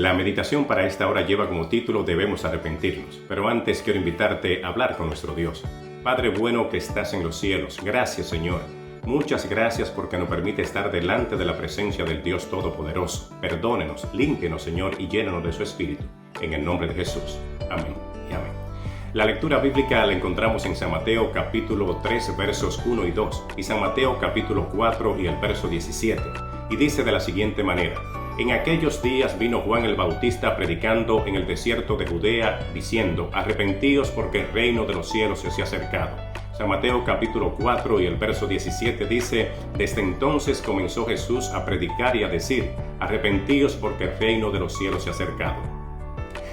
La meditación para esta hora lleva como título Debemos arrepentirnos, pero antes quiero invitarte a hablar con nuestro Dios. Padre bueno que estás en los cielos, gracias Señor. Muchas gracias porque nos permite estar delante de la presencia del Dios Todopoderoso. Perdónenos, límpianos Señor y llénanos de su Espíritu. En el nombre de Jesús. Amén y amén. La lectura bíblica la encontramos en San Mateo capítulo 3 versos 1 y 2 y San Mateo capítulo 4 y el verso 17. Y dice de la siguiente manera: En aquellos días vino Juan el Bautista predicando en el desierto de Judea, diciendo: Arrepentíos porque el reino de los cielos se ha acercado. San Mateo capítulo 4 y el verso 17 dice: Desde entonces comenzó Jesús a predicar y a decir: Arrepentíos porque el reino de los cielos se ha acercado.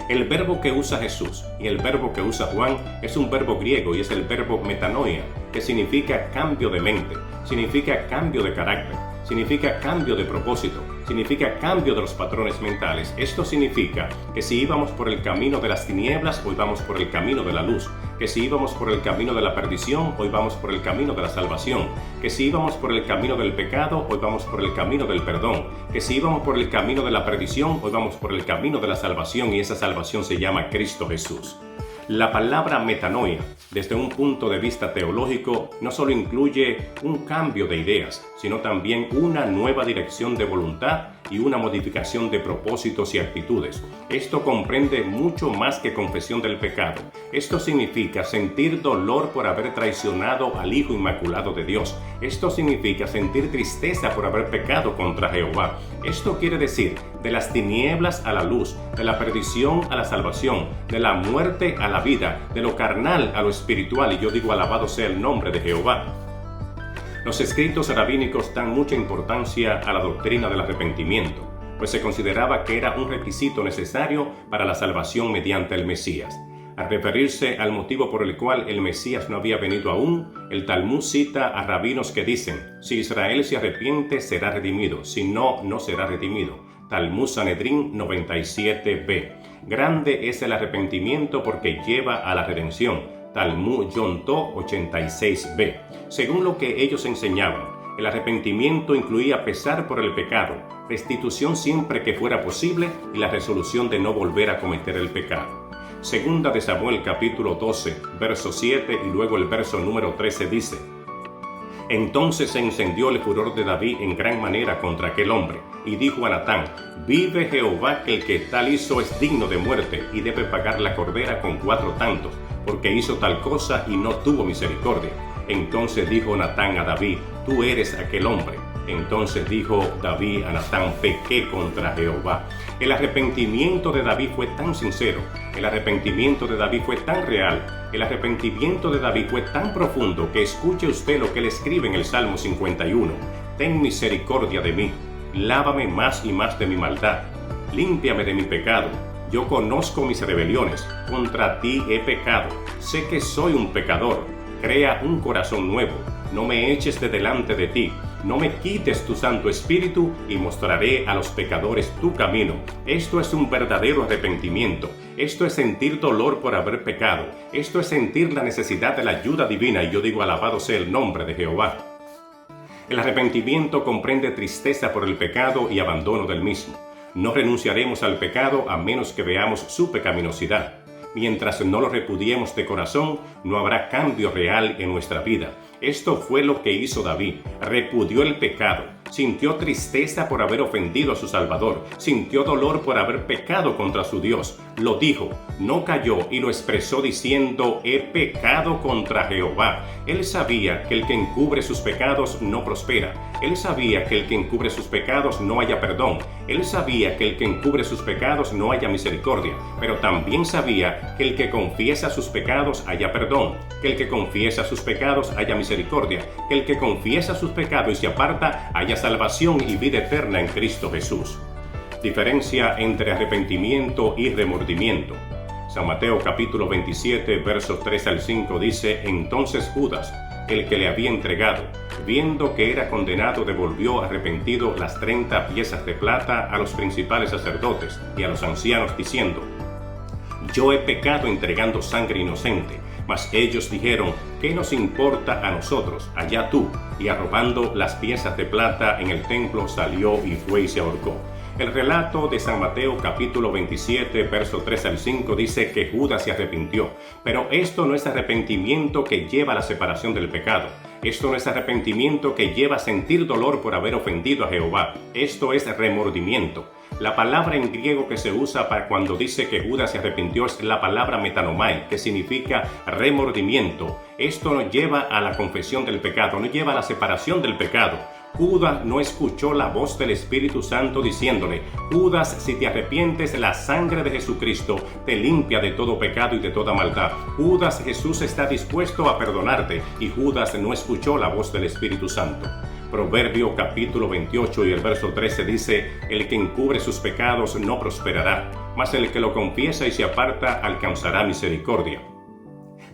El verbo que usa Jesús y el verbo que usa Juan es un verbo griego y es el verbo metanoia, que significa cambio de mente, significa cambio de carácter, significa cambio de propósito, significa cambio de los patrones mentales. Esto significa que si íbamos por el camino de las tinieblas, hoy vamos por el camino de la luz, que si íbamos por el camino de la perdición, hoy vamos por el camino de la salvación, que si íbamos por el camino del pecado, hoy vamos por el camino del perdón, que si íbamos por el camino de la perdición, hoy vamos por el camino de la salvación, y esa salvación se llama Cristo Jesús. La palabra metanoia, desde un punto de vista teológico, no solo incluye un cambio de ideas, sino también una nueva dirección de voluntad y una modificación de propósitos y actitudes. Esto comprende mucho más que confesión del pecado. Esto significa sentir dolor por haber traicionado al Hijo Inmaculado de Dios. Esto significa sentir tristeza por haber pecado contra Jehová. Esto quiere decir de las tinieblas a la luz, de la perdición a la salvación, de la muerte a la vida, de lo carnal a lo espiritual, y yo digo alabado sea el nombre de Jehová. Los escritos rabínicos dan mucha importancia a la doctrina del arrepentimiento, pues se consideraba que era un requisito necesario para la salvación mediante el Mesías. Al referirse al motivo por el cual el Mesías no había venido aún, el Talmud cita a rabinos que dicen: si Israel se arrepiente, será redimido; si no, no será redimido. Talmud Sanedrín 97b. Grande es el arrepentimiento porque lleva a la redención. Talmud Yontó 86b. Según lo que ellos enseñaban, el arrepentimiento incluía pesar por el pecado, restitución siempre que fuera posible y la resolución de no volver a cometer el pecado. Segunda de Samuel capítulo 12, verso 7 y luego el verso número 13 dice: Entonces se encendió el furor de David en gran manera contra aquel hombre, y dijo a Natán: Vive Jehová que el que tal hizo es digno de muerte, y debe pagar la cordera con 4 tantos, porque hizo tal cosa y no tuvo misericordia. Entonces dijo Natán a David: Tú eres aquel hombre. Entonces dijo David a Natán: Pequé contra Jehová. El arrepentimiento de David fue tan sincero, el arrepentimiento de David fue tan real, el arrepentimiento de David fue tan profundo que escuche usted lo que él escribe en el Salmo 51. Ten misericordia de mí, lávame más y más de mi maldad, límpiame de mi pecado. Yo conozco mis rebeliones, contra ti he pecado, sé que soy un pecador. Crea un corazón nuevo, no me eches de delante de ti, no me quites tu Santo Espíritu, y mostraré a los pecadores tu camino. Esto es un verdadero arrepentimiento. Esto es sentir dolor por haber pecado. Esto es sentir la necesidad de la ayuda divina, y yo digo alabado sea el nombre de Jehová. El arrepentimiento comprende tristeza por el pecado y abandono del mismo. No renunciaremos al pecado a menos que veamos su pecaminosidad. Mientras no lo repudiemos de corazón, no habrá cambio real en nuestra vida. Esto fue lo que hizo David. Repudió el pecado, sintió tristeza por haber ofendido a su Salvador, sintió dolor por haber pecado contra su Dios. Lo dijo, no cayó y lo expresó diciendo: He pecado contra Jehová. Él sabía que el que encubre sus pecados no prospera. Él sabía que el que encubre sus pecados no haya perdón. Él sabía que el que encubre sus pecados no haya misericordia. Pero también sabía que el que confiesa sus pecados haya perdón, que el que confiesa sus pecados haya misericordia, que el que confiesa sus pecados y se aparta haya salvación y vida eterna en Cristo Jesús. Diferencia entre arrepentimiento y remordimiento. San Mateo capítulo 27, versos 3 al 5 dice: Entonces Judas, el que le había entregado, viendo que era condenado, devolvió arrepentido las 30 piezas de plata a los principales sacerdotes y a los ancianos, diciendo: Yo he pecado entregando sangre inocente. Mas ellos dijeron: ¿qué nos importa a nosotros? Allá tú. Y arrobando las piezas de plata en el templo, salió y fue y se ahorcó. El relato de San Mateo capítulo 27, verso 3 al 5 dice que Judas se arrepintió, pero esto no es arrepentimiento que lleva a la separación del pecado. Esto no es arrepentimiento que lleva a sentir dolor por haber ofendido a Jehová. Esto es remordimiento. La palabra en griego que se usa para cuando dice que Judas se arrepintió es la palabra metanomai, que significa remordimiento. Esto nos lleva a la confesión del pecado, nos lleva a la separación del pecado. Judas no escuchó la voz del Espíritu Santo diciéndole: Judas, si te arrepientes, la sangre de Jesucristo te limpia de todo pecado y de toda maldad. Judas, Jesús está dispuesto a perdonarte, y Judas no escuchó la voz del Espíritu Santo. Proverbio capítulo 28 y el verso 13 dice: el que encubre sus pecados no prosperará, mas el que lo confiesa y se aparta alcanzará misericordia.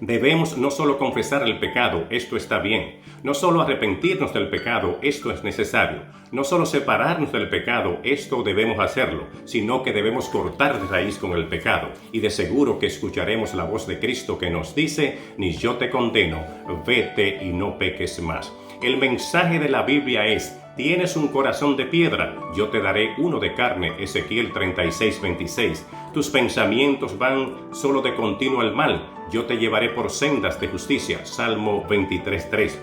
Debemos no solo confesar el pecado, esto está bien, no solo arrepentirnos del pecado, esto es necesario, no solo separarnos del pecado, esto debemos hacerlo, sino que debemos cortar de raíz con el pecado, y de seguro que escucharemos la voz de Cristo que nos dice: ni yo te condeno, vete y no peques más. El mensaje de la Biblia es: tienes un corazón de piedra, yo te daré uno de carne. Ezequiel 36:26. Tus pensamientos van solo de continuo al mal, yo te llevaré por sendas de justicia. Salmo 23:3.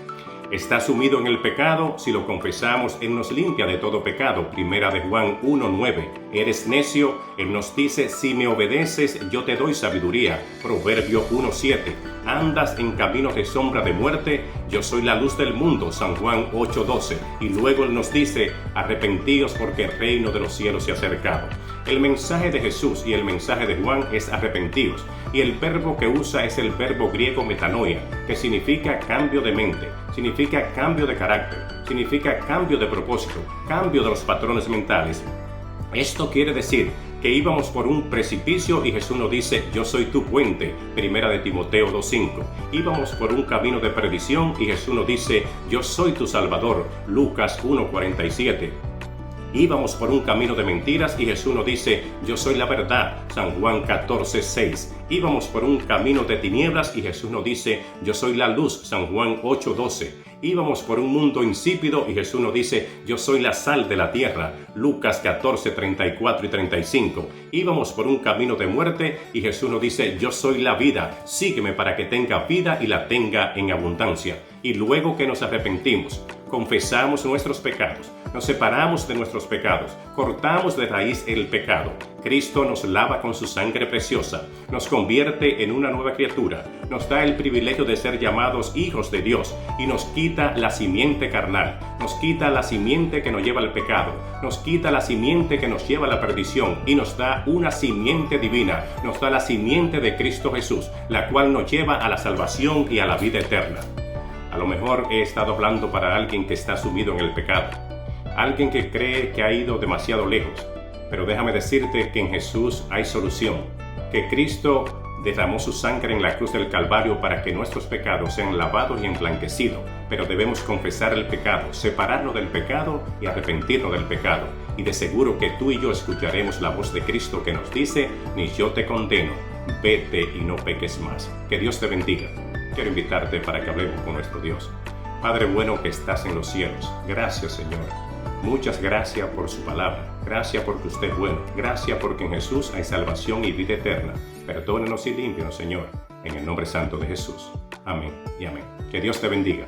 Está sumido en el pecado, si lo confesamos, Él nos limpia de todo pecado. Primera de Juan 1:9. Eres necio, Él nos dice: si me obedeces, yo te doy sabiduría. Proverbio 1:7. Andas en caminos de sombra de muerte, yo soy la luz del mundo. San Juan 8:12. Y luego Él nos dice: arrepentíos porque el reino de los cielos se ha acercado. El mensaje de Jesús y el mensaje de Juan es arrepentíos, y el verbo que usa es el verbo griego metanoia, que significa cambio de mente, significa cambio de carácter, significa cambio de propósito, cambio de los patrones mentales. Esto quiere decir que íbamos por un precipicio y Jesús nos dice: yo soy tu puente. Primera de Timoteo 2:5. Íbamos por un camino de perdición y Jesús nos dice: yo soy tu Salvador. Lucas 1:47. Íbamos por un camino de mentiras y Jesús nos dice: yo soy la verdad. San Juan 14:6. Íbamos por un camino de tinieblas y Jesús nos dice: yo soy la luz. San Juan 8:12. Íbamos por un mundo insípido y Jesús nos dice: yo soy la sal de la tierra. Lucas 14:34 y 35. Íbamos por un camino de muerte y Jesús nos dice: yo soy la vida. Sígueme para que tenga vida y la tenga en abundancia. Y luego que nos arrepentimos, confesamos nuestros pecados, nos separamos de nuestros pecados, cortamos de raíz el pecado. Cristo nos lava con su sangre preciosa, nos convierte en una nueva criatura, nos da el privilegio de ser llamados hijos de Dios y nos quita la simiente carnal, nos quita la simiente que nos lleva al pecado, nos quita la simiente que nos lleva a la perdición y nos da una simiente divina, nos da la simiente de Cristo Jesús, la cual nos lleva a la salvación y a la vida eterna. A lo mejor he estado hablando para alguien que está sumido en el pecado, alguien que cree que ha ido demasiado lejos, pero déjame decirte que en Jesús hay solución, que Cristo derramó su sangre en la cruz del Calvario para que nuestros pecados sean lavados y emblanquecidos, pero debemos confesar el pecado, separarnos del pecado y arrepentirnos del pecado, y de seguro que tú y yo escucharemos la voz de Cristo que nos dice: ni yo te condeno, vete y no peques más. Que Dios te bendiga. Quiero invitarte para que hablemos con nuestro Dios. Padre bueno que estás en los cielos, gracias Señor. Muchas gracias por su palabra. Gracias porque usted es bueno. Gracias porque en Jesús hay salvación y vida eterna. Perdónenos y límpianos, Señor, en el nombre santo de Jesús. Amén y amén. Que Dios te bendiga.